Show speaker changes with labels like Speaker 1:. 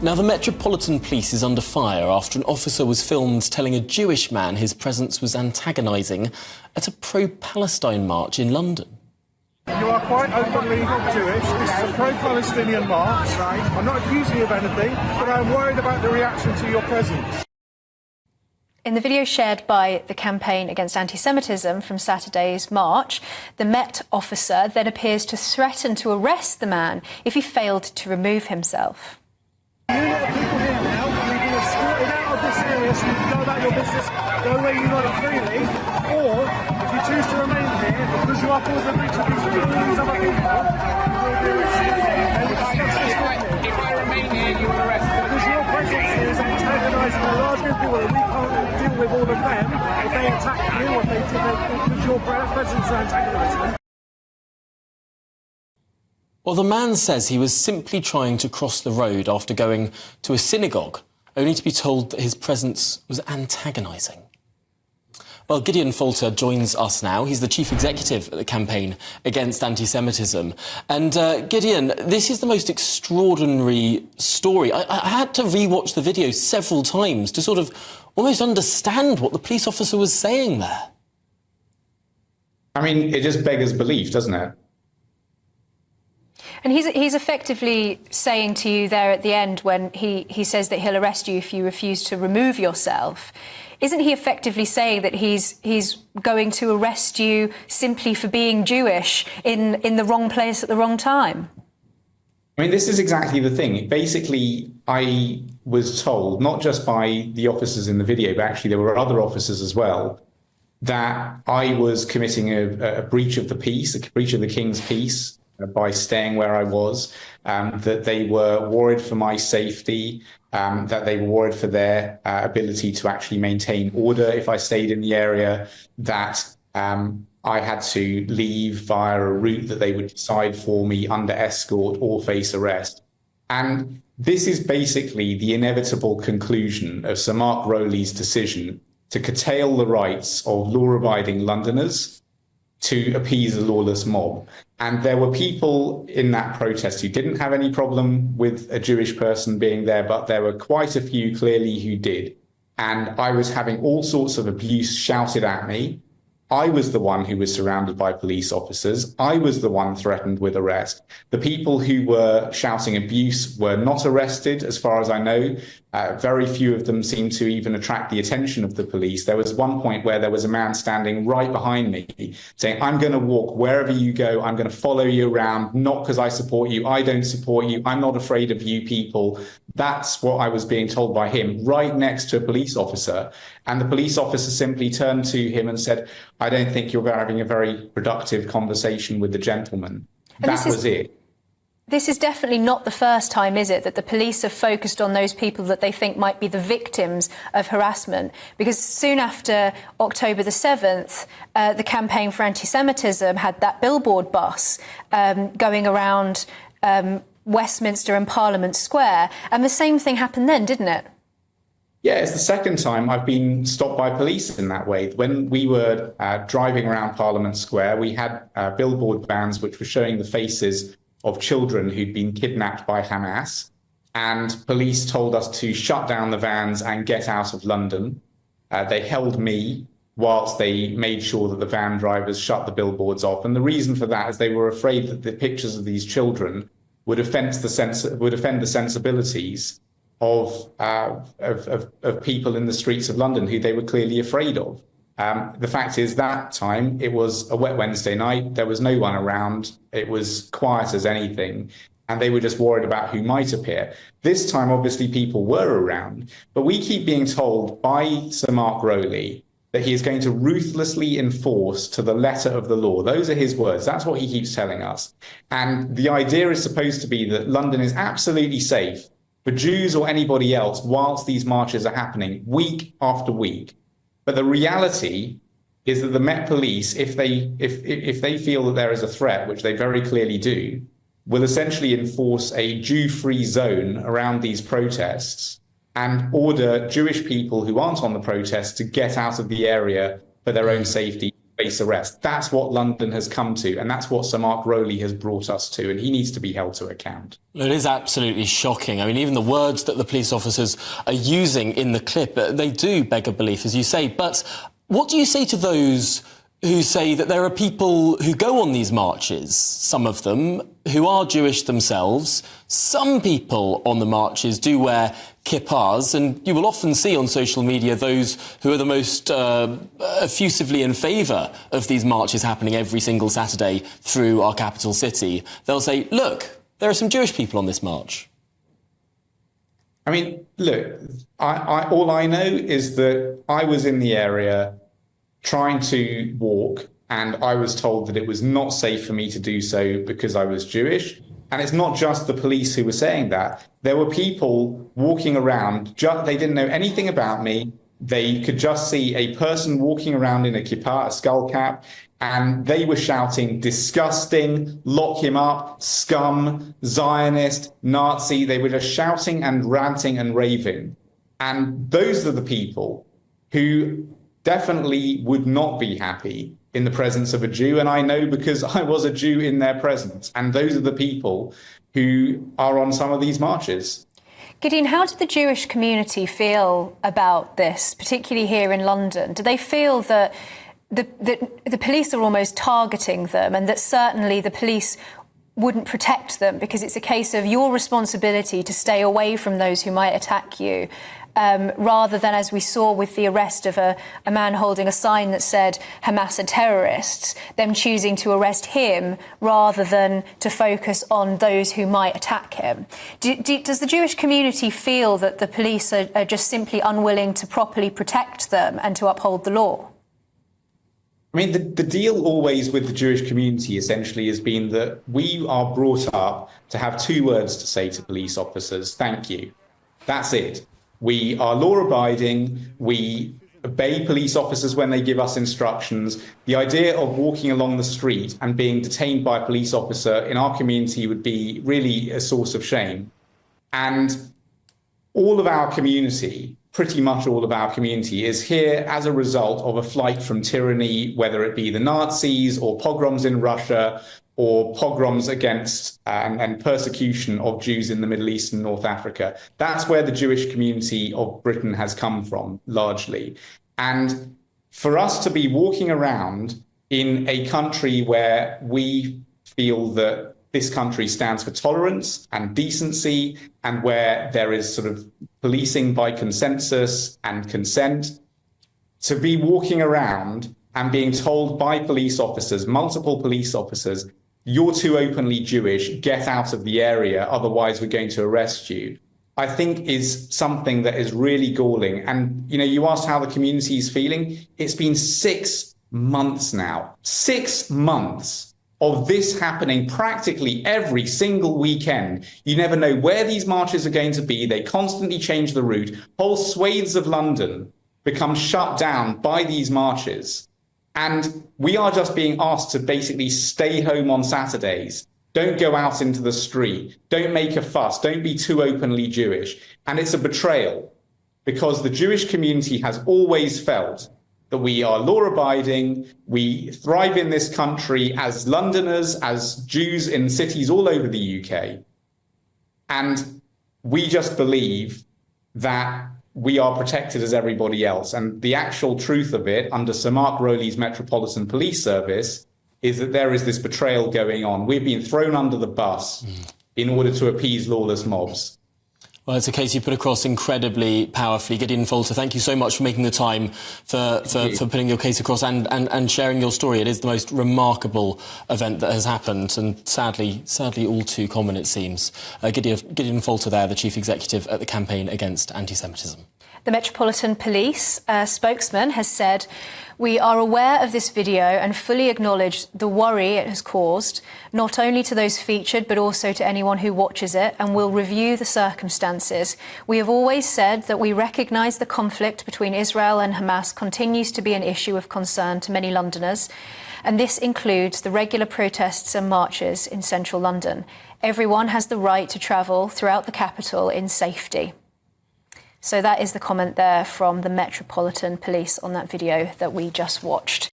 Speaker 1: Now, the Metropolitan Police is under fire after an officer was filmed telling a Jewish man his presence was antagonising at a pro-Palestine march in London.
Speaker 2: You are quite openly Jewish. This is a pro-Palestinian march. I'm not accusing you of anything, but I'm worried about the reaction to your presence.
Speaker 3: In the video shared by the Campaign Against Anti-Semitism from Saturday's march, the Met officer then appears to threaten to arrest the man if he failed to remove himself.
Speaker 2: You lot of people here now, you've been escorted out of this area so you can go about your business, go where you want it freely, or if you choose to remain here because you are causing a breach of peace with these other people, you will be arrested.
Speaker 4: If I remain here, you will arrest me.
Speaker 2: Because your presence here is antagonising a large group of people and we can't deal with all of them if they attack you or if because your presence is antagonising them.
Speaker 1: Well, the man says he was simply trying to cross the road after going to a synagogue, only to be told that his presence was antagonising. Well, Gideon Falter joins us now. He's the chief executive at the Campaign Against Anti-Semitism. And Gideon, this is the most extraordinary story. I had to rewatch the video several times to sort of almost understand what the police officer was saying there.
Speaker 5: I mean, it just beggars belief, doesn't it?
Speaker 3: And he's effectively saying to you there at the end when he says that he'll arrest you if you refuse to remove yourself. Isn't he effectively saying that he's going to arrest you simply for being Jewish in the wrong place at the wrong time?
Speaker 5: I mean, this is exactly the thing. Basically, I was told, not just by the officers in the video, but actually there were other officers as well, that I was committing a breach of the peace, a breach of the King's peace, by staying where I was, that they were worried for my safety, that they were worried for their ability to actually maintain order if I stayed in the area, that I had to leave via a route that they would decide for me under escort or face arrest. And this is basically the inevitable conclusion of Sir Mark Rowley's decision to curtail the rights of law-abiding Londoners to appease a lawless mob. And there were people in that protest who didn't have any problem with a Jewish person being there, but there were quite a few clearly who did. And I was having all sorts of abuse shouted at me. I was the one who was surrounded by police officers. I was the one threatened with arrest. The people who were shouting abuse were not arrested, as far as I know. Very few of them seemed to even attract the attention of the police. There was one point where there was a man standing right behind me saying, "I'm going to walk wherever you go. I'm going to follow you around, not because I support you. I don't support you. I'm not afraid of you people." That's what I was being told by him, right next to a police officer. And the police officer simply turned to him and said, "I don't think you're having a very productive conversation with the gentleman." That was it.
Speaker 3: This is definitely not the first time, is it, that the police have focused on those people that they think might be the victims of harassment? Because soon after October the 7th, the Campaign for Anti-Semitism had that billboard bus going around Westminster and Parliament Square. And the same thing happened then, didn't it?
Speaker 5: Yeah, it's the second time I've been stopped by police in that way. When we were driving around Parliament Square, we had billboard vans which were showing the faces of children who'd been kidnapped by Hamas. And police told us to shut down the vans and get out of London. They held me whilst they made sure that the van drivers shut the billboards off. And the reason for that is they were afraid that the pictures of these children would offend the sensibilities of people in the streets of London who they were clearly afraid of. The fact is that time it was a wet Wednesday night. There was no one around. It was quiet as anything. And they were just worried about who might appear. This time, obviously, people were around. But we keep being told by Sir Mark Rowley that he is going to ruthlessly enforce to the letter of the law. Those are his words. That's what he keeps telling us. And the idea is supposed to be that London is absolutely safe for Jews or anybody else whilst these marches are happening week after week. But the reality is that the Met Police, if they feel that there is a threat, which they very clearly do, will essentially enforce a Jew-free zone around these protests and order Jewish people who aren't on the protests to get out of the area for their own safety face arrest. That's what London has come to, and that's what Sir Mark Rowley has brought us to, and he needs to be held to account.
Speaker 1: It is absolutely shocking. I mean, even the words that the police officers are using in the clip, they do beg a belief, as you say. But what do you say to those who say that there are people who go on these marches, some of them, who are Jewish themselves? Some people on the marches do wear kippahs, and you will often see on social media those who are the most effusively in favour of these marches happening every single Saturday through our capital city. They'll say, look, there are some Jewish people on this march.
Speaker 5: I mean, look, all I know is that I was in the area trying to walk, and I was told that it was not safe for me to do so because I was Jewish. And it's not just the police who were saying that. There were people walking around, they didn't know anything about me. They could just see a person walking around in a kippah, a skull cap, and they were shouting, disgusting, lock him up, scum, Zionist, Nazi. They were just shouting and ranting and raving. And those are the people who definitely would not be happy in the presence of a Jew. And I know because I was a Jew in their presence. And those are the people who are on some of these marches.
Speaker 3: Gideon, how did the Jewish community feel about this, particularly here in London? Do they feel that the police are almost targeting them, and that certainly the police wouldn't protect them because it's a case of your responsibility to stay away from those who might attack you? Rather than, as we saw with the arrest of a man holding a sign that said Hamas are terrorists, them choosing to arrest him rather than to focus on those who might attack him. Does the Jewish community feel that the police are just simply unwilling to properly protect them and to uphold the law?
Speaker 5: I mean, the deal always with the Jewish community essentially has been that we are brought up to have two words to say to police officers: thank you. That's it. We are law-abiding, we obey police officers when they give us instructions. The idea of walking along the street and being detained by a police officer in our community would be really a source of shame. And all of our community, pretty much all of our community, is here as a result of a flight from tyranny, whether it be the Nazis or pogroms in Russia, or pogroms against and persecution of Jews in the Middle East and North Africa. That's where the Jewish community of Britain has come from, largely. And for us to be walking around in a country where we feel that this country stands for tolerance and decency, and where there is sort of policing by consensus and consent, to be walking around and being told by police officers, multiple police officers, you're too openly Jewish, get out of the area, otherwise we're going to arrest you, I think is something that is really galling. And, you asked how the community is feeling. It's been 6 months now, 6 months of this happening practically every single weekend. You never know where these marches are going to be. They constantly change the route. Whole swathes of London become shut down by these marches. And we are just being asked to basically stay home on Saturdays. Don't go out into the street. Don't make a fuss. Don't be too openly Jewish. And it's a betrayal, because the Jewish community has always felt that we are law-abiding, we thrive in this country as Londoners, as Jews in cities all over the UK. And we just believe that we are protected as everybody else. And the actual truth of it, under Sir Mark Rowley's Metropolitan Police Service, is that there is this betrayal going on. We've been thrown under the bus in order to appease lawless mobs.
Speaker 1: Well, it's a case you put across incredibly powerfully. Gideon Falter, thank you so much for making the time for putting your case across and sharing your story. It is the most remarkable event that has happened, and sadly all too common, it seems. Gideon Falter there, the Chief Executive at the Campaign Against Antisemitism.
Speaker 3: The Metropolitan Police spokesman has said, "We are aware of this video and fully acknowledge the worry it has caused, not only to those featured but also to anyone who watches it, and will review the circumstances. We have always said that we recognise the conflict between Israel and Hamas continues to be an issue of concern to many Londoners, and this includes the regular protests and marches in central London. Everyone has the right to travel throughout the capital in safety." So that is the comment there from the Metropolitan Police on that video that we just watched.